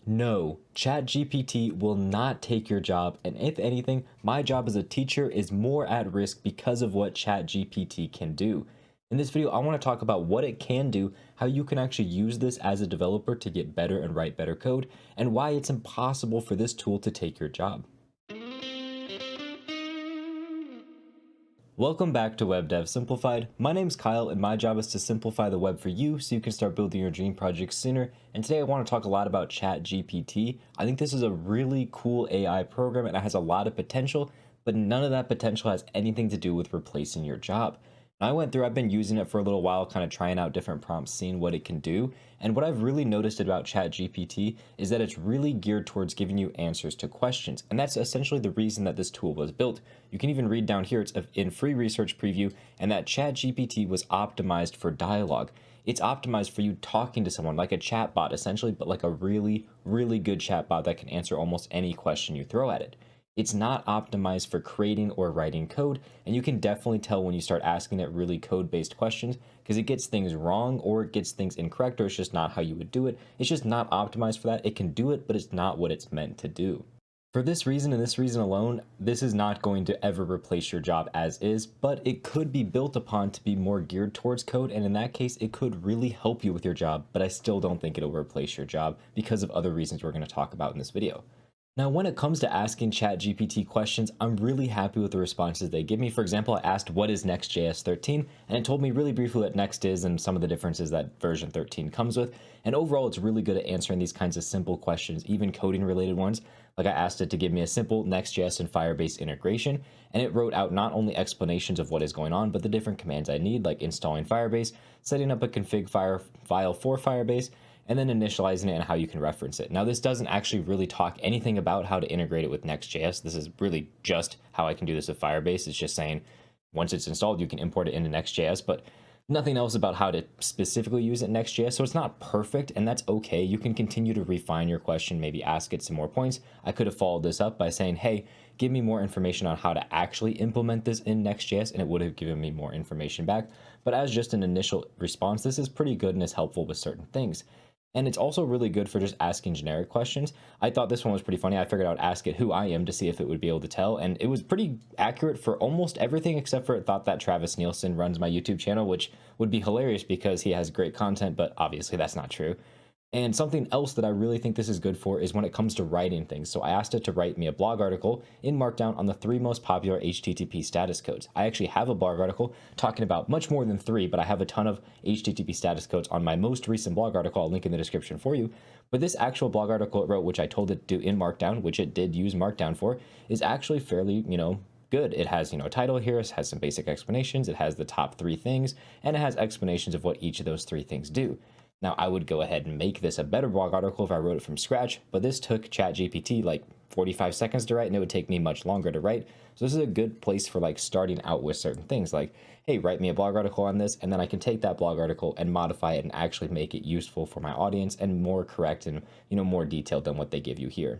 No, ChatGPT will not take your job, and if anything, my job as a teacher is more at risk because of what ChatGPT can do. In this video, I want to talk about what it can do, how you can actually use this as a developer to get better and write better code, and why it's impossible for this tool to take your job. Welcome back to Web Dev Simplified. My name's Kyle and my job is to simplify the web for you so you can start building your dream projects sooner. And today I want to talk a lot about ChatGPT. I think this is a really cool AI program and it has a lot of potential, but none of that potential has anything to do with replacing your job. I've been using it for a little while, kind of trying out different prompts, seeing what it can do. And what I've really noticed about ChatGPT is that it's really geared towards giving you answers to questions. And that's essentially the reason that this tool was built. You can even read down here, it's in free research preview, and that ChatGPT was optimized for dialogue. It's optimized for you talking to someone like a chatbot essentially, but like a really, really good chatbot that can answer almost any question you throw at it. It's not optimized for creating or writing code, and you can definitely tell when you start asking it really code-based questions because it gets things wrong or it gets things incorrect or it's just not how you would do it. It's just not optimized for that. It can do it, but it's not what it's meant to do. For this reason and this reason alone, this is not going to ever replace your job as is, but it could be built upon to be more geared towards code, and in that case, it could really help you with your job, but I still don't think it'll replace your job because of other reasons we're going to talk about in this video. Now, when it comes to asking ChatGPT questions, I'm really happy with the responses they give me. For example, I asked, what is Next.js 13? And it told me really briefly what Next is and some of the differences that version 13 comes with. And overall, it's really good at answering these kinds of simple questions, even coding related ones. Like I asked it to give me a simple Next.js and Firebase integration, and it wrote out not only explanations of what is going on, but the different commands I need, like installing Firebase, setting up a config file for Firebase, and then initializing it and how you can reference it. Now, this doesn't actually really talk anything about how to integrate it with Next.js. This is really just how I can do this with Firebase. It's just saying once it's installed, you can import it into Next.js, but nothing else about how to specifically use it in Next.js. So it's not perfect, and that's okay. You can continue to refine your question, maybe ask it some more points. I could have followed this up by saying, hey, give me more information on how to actually implement this in Next.js, and it would have given me more information back. But as just an initial response, this is pretty good and is helpful with certain things. And it's also really good for just asking generic questions. I thought this one was pretty funny. I figured I would ask it who I am to see if it would be able to tell. And it was pretty accurate for almost everything, except for it thought that Travis Nielsen runs my YouTube channel, which would be hilarious because he has great content, but obviously that's not true. And something else that I really think this is good for is when it comes to writing things. So I asked it to write me a blog article in Markdown on the 3 most popular HTTP status codes. I actually have a blog article talking about much more than 3, but I have a ton of HTTP status codes on my most recent blog article. I'll link in the description for you. But this actual blog article it wrote, which I told it to do in Markdown, which it did use Markdown for, is actually fairly, good. It has, a title here, it has some basic explanations, it has the top 3 things, and it has explanations of what each of those 3 things do. Now, I would go ahead and make this a better blog article if I wrote it from scratch, but this took ChatGPT like 45 seconds to write, and it would take me much longer to write. So this is a good place for like starting out with certain things like, hey, write me a blog article on this, and then I can take that blog article and modify it and actually make it useful for my audience and more correct and, more detailed than what they give you here.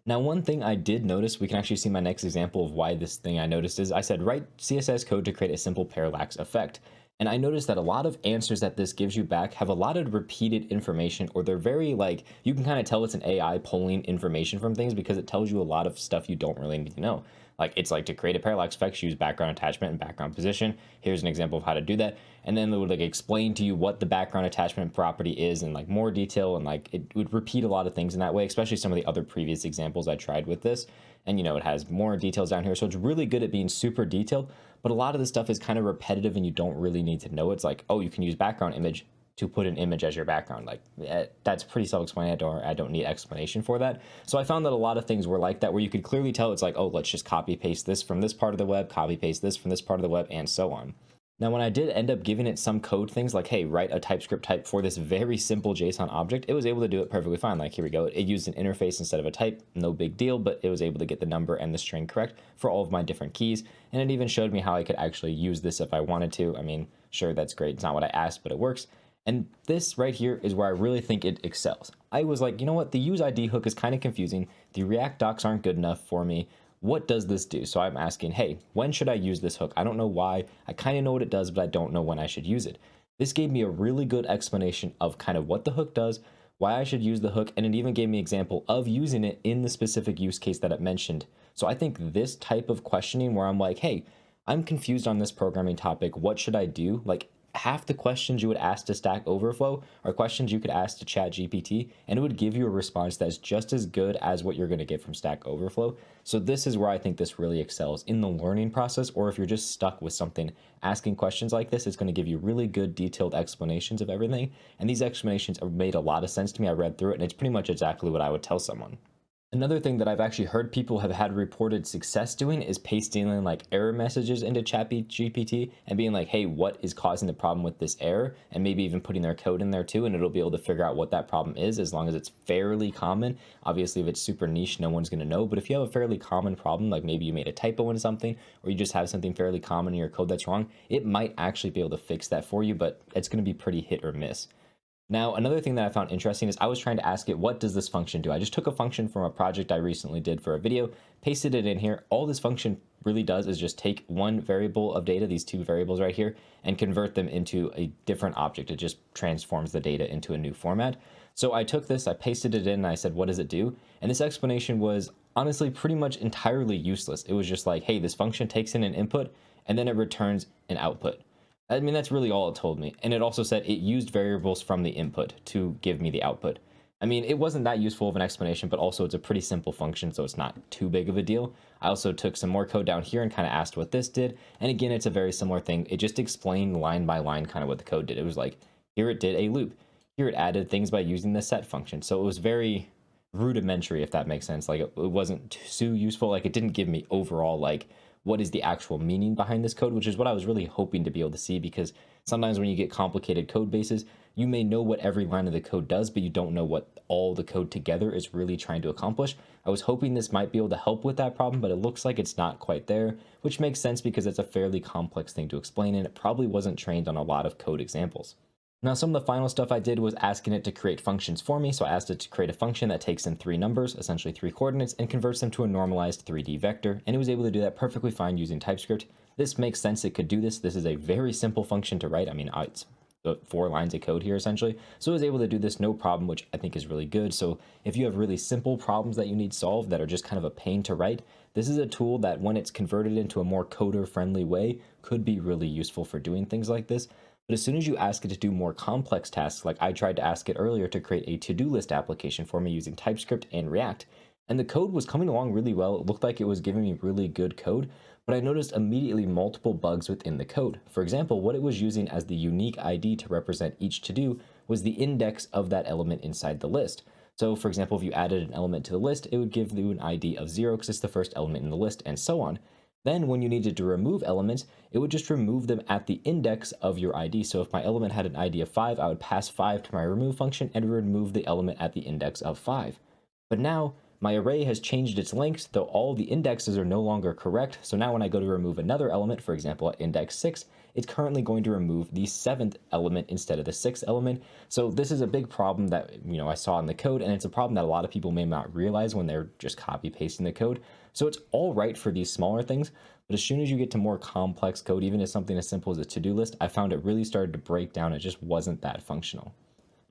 Now, one thing I did notice, we can actually see my next example of why this thing I noticed is I said, write CSS code to create a simple parallax effect. And I noticed that a lot of answers that this gives you back have a lot of repeated information, or they're very you can kind of tell it's an AI pulling information from things because it tells you a lot of stuff you don't really need to know. Like it's like to create a parallax effect, use background attachment and background position. Here's an example of how to do that. And then it would explain to you what the background attachment property is in more detail, and it would repeat a lot of things in that way, especially some of the other previous examples I tried with this. And it has more details down here. So it's really good at being super detailed, but a lot of this stuff is kind of repetitive and you don't really need to know. It's like, oh, you can use background image to put an image as your background. That's pretty self-explanatory. I don't need explanation for that. So I found that a lot of things were like that, where you could clearly tell it's like, oh, let's just copy paste this from this part of the web, copy paste this from this part of the web, and so on. Now, when I did end up giving it some code things like, hey, write a TypeScript type for this very simple JSON object, it was able to do it perfectly fine. Like, here we go. It used an interface instead of a type. No big deal, but it was able to get the number and the string correct for all of my different keys. And it even showed me how I could actually use this if I wanted to. I mean, sure, that's great. It's not what I asked, but it works. And this right here is where I really think it excels. I was like, you know what? The use ID hook is kind of confusing. The React docs aren't good enough for me. What does this do? So I'm asking, hey, when should I use this hook? I don't know why. I kind of know what it does, but I don't know when I should use it. This gave me a really good explanation of kind of what the hook does, why I should use the hook, and it even gave me an example of using it in the specific use case that it mentioned. So I think this type of questioning where I'm like, hey, I'm confused on this programming topic. What should I do? Like half the questions you would ask to Stack Overflow are questions you could ask to ChatGPT, and it would give you a response that's just as good as what you're going to get from Stack Overflow. So this is where I think this really excels in the learning process, or if you're just stuck with something, asking questions like this, it's going to give you really good detailed explanations of everything. And these explanations have made a lot of sense to me. I read through it, and it's pretty much exactly what I would tell someone. Another thing that I've actually heard people have had reported success doing is pasting in like error messages into ChatGPT and being like, hey, what is causing the problem with this error? And maybe even putting their code in there too, and it'll be able to figure out what that problem is as long as it's fairly common. Obviously, if it's super niche, no one's going to know. But if you have a fairly common problem, like maybe you made a typo in something, or you just have something fairly common in your code that's wrong, it might actually be able to fix that for you, but it's going to be pretty hit or miss. Now, another thing that I found interesting is I was trying to ask it, what does this function do? I just took a function from a project I recently did for a video, pasted it in here. All this function really does is just take one variable of data, these two variables right here, and convert them into a different object. It just transforms the data into a new format. So I took this, I pasted it in, and I said, what does it do? And this explanation was honestly pretty much entirely useless. It was just like, hey, this function takes in an input, and then it returns an output. I mean, that's really all it told me. And it also said it used variables from the input to give me the output. I mean, it wasn't that useful of an explanation, but also it's a pretty simple function, so it's not too big of a deal. I also took some more code down here and kind of asked what this did. And again, it's a very similar thing. It just explained line by line kind of what the code did. It was like, here it did a loop. Here it added things by using the set function. So it was very rudimentary, if that makes sense. Like it wasn't too useful. Like it didn't give me overall like what is the actual meaning behind this code, which is what I was really hoping to be able to see, because sometimes when you get complicated code bases, you may know what every line of the code does, but you don't know what all the code together is really trying to accomplish. I was hoping this might be able to help with that problem, but it looks like it's not quite there, which makes sense because it's a fairly complex thing to explain, and it probably wasn't trained on a lot of code examples. Now, some of the final stuff I did was asking it to create functions for me. So I asked it to create a function that takes in three numbers, essentially three coordinates, and converts them to a normalized 3D vector. And it was able to do that perfectly fine using TypeScript. This makes sense. It could do this. This is a very simple function to write. I mean, it's 4 lines of code here essentially. So it was able to do this no problem, which I think is really good. So if you have really simple problems that you need solved that are just kind of a pain to write, this is a tool that when it's converted into a more coder friendly way could be really useful for doing things like this. But as soon as you ask it to do more complex tasks, like I tried to ask it earlier to create a to-do list application for me using TypeScript and React, and the code was coming along really well. It looked like it was giving me really good code, but I noticed immediately multiple bugs within the code. For example, what it was using as the unique ID to represent each to-do was the index of that element inside the list. So for example, if you added an element to the list, it would give you an ID of 0 because it's the first element in the list, and so on. Then when you needed to remove elements, it would just remove them at the index of your ID. So if my element had an ID of 5, I would pass 5 to my remove function and remove the element at the index of 5. But now my array has changed its length, though all the indexes are no longer correct. So now when I go to remove another element, for example, at index 6, it's currently going to remove the 7th element instead of the 6th element. So this is a big problem that, I saw in the code, and it's a problem that a lot of people may not realize when they're just copy pasting the code. So it's all right for these smaller things, but as soon as you get to more complex code, even as something as simple as a to-do list, I found it really started to break down. It just wasn't that functional.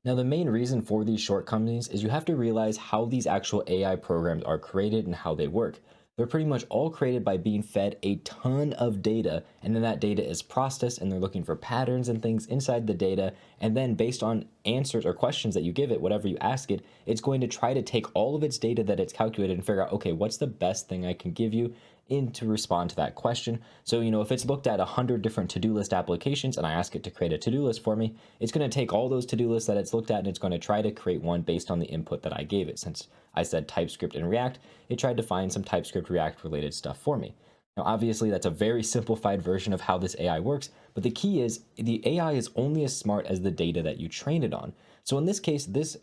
Now, the main reason for these shortcomings is you have to realize how these actual AI programs are created and how they work. They're pretty much all created by being fed a ton of data, and then that data is processed, and they're looking for patterns and things inside the data, and then based on answers or questions that you give it, whatever you ask it, it's going to try to take all of its data that it's calculated and figure out, okay, what's the best thing I can give you in to respond to that question. So, if it's looked at 100 different to-do list applications and I ask it to create a to-do list for me, it's going to take all those to-do lists that it's looked at and it's going to try to create one based on the input that I gave it. Since I said TypeScript and React, it tried to find some TypeScript React related stuff for me. Now, obviously, that's a very simplified version of how this AI works, but the key is the AI is only as smart as the data that you train it on. So in this case, this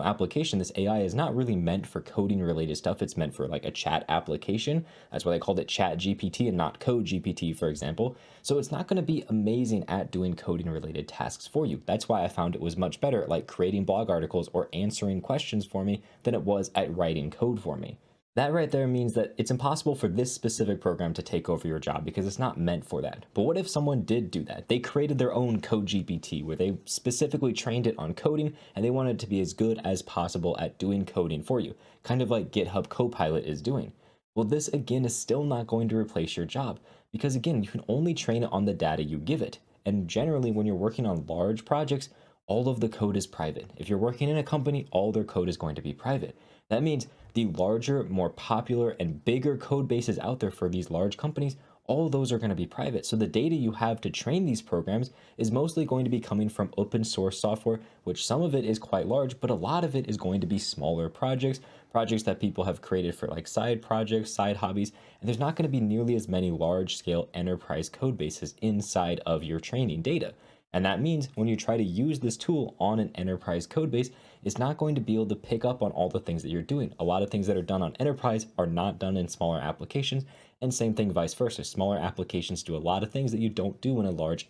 application, this AI is not really meant for coding related stuff. It's meant for like a chat application. That's why they called it ChatGPT and not Code GPT, for example. So it's not going to be amazing at doing coding related tasks for you. That's why I found it was much better at like creating blog articles or answering questions for me than it was at writing code for me. That right there means that it's impossible for this specific program to take over your job because it's not meant for that. But what if someone did do that? They created their own code GPT where they specifically trained it on coding and they wanted it to be as good as possible at doing coding for you, kind of like GitHub Copilot is doing. Well, this again is still not going to replace your job because again, you can only train it on the data you give it. And generally, when you're working on large projects, all of the code is private. If you're working in a company, all their code is going to be private. That means the larger, more popular, and bigger code bases out there for these large companies, all of those are going to be private. So the data you have to train these programs is mostly going to be coming from open source software, which some of it is quite large, but a lot of it is going to be smaller projects, projects that people have created for like side projects, side hobbies, and there's not going to be nearly as many large scale enterprise code bases inside of your training data. And that means when you try to use this tool on an enterprise code base, it's not going to be able to pick up on all the things that you're doing. A lot of things that are done on enterprise are not done in smaller applications, and same thing vice versa. Smaller applications do a lot of things that you don't do in a large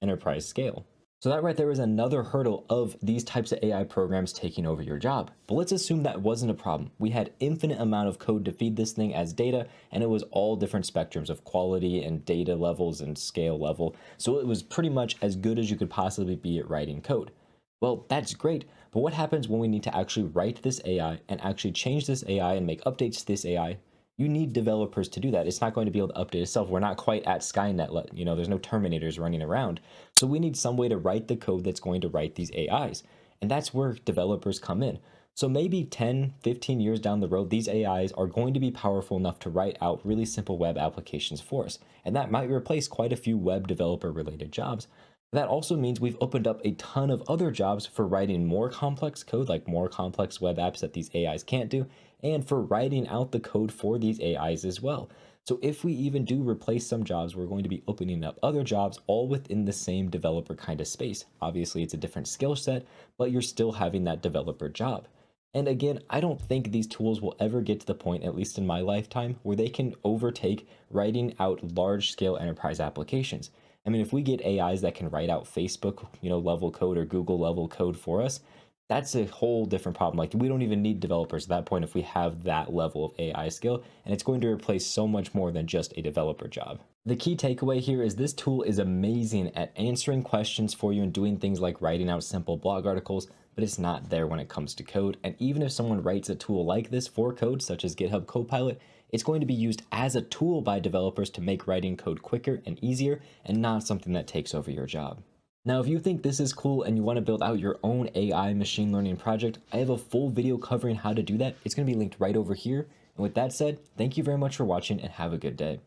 enterprise scale. So that right there is another hurdle of these types of AI programs taking over your job. But let's assume that wasn't a problem. We had infinite amount of code to feed this thing as data, and it was all different spectrums of quality and data levels and scale level. So it was pretty much as good as you could possibly be at writing code. Well, that's great, but what happens when we need to actually write this AI and actually change this AI and make updates to this AI? You need developers to do that. It's not going to be able to update itself. We're not quite at Skynet, there's no Terminators running around. So we need some way to write the code that's going to write these AIs. And that's where developers come in. So maybe 10, 15 years down the road, these AIs are going to be powerful enough to write out really simple web applications for us. And that might replace quite a few web developer related jobs. That also means we've opened up a ton of other jobs for writing more complex code, like more complex web apps that these AIs can't do, and for writing out the code for these AIs as well. So if we even do replace some jobs, we're going to be opening up other jobs all within the same developer kind of space. Obviously, it's a different skill set, but you're still having that developer job. And again, I don't think these tools will ever get to the point, at least in my lifetime, where they can overtake writing out large scale enterprise applications. I mean, if we get AIs that can write out Facebook, level code or Google level code for us, that's a whole different problem. Like we don't even need developers at that point if we have that level of AI skill, and it's going to replace so much more than just a developer job. The key takeaway here is this tool is amazing at answering questions for you and doing things like writing out simple blog articles, but it's not there when it comes to code. And even if someone writes a tool like this for code, such as GitHub Copilot, it's going to be used as a tool by developers to make writing code quicker and easier, and not something that takes over your job. Now, if you think this is cool and you want to build out your own AI machine learning project, I have a full video covering how to do that. It's going to be linked right over here. And with that said, thank you very much for watching and have a good day.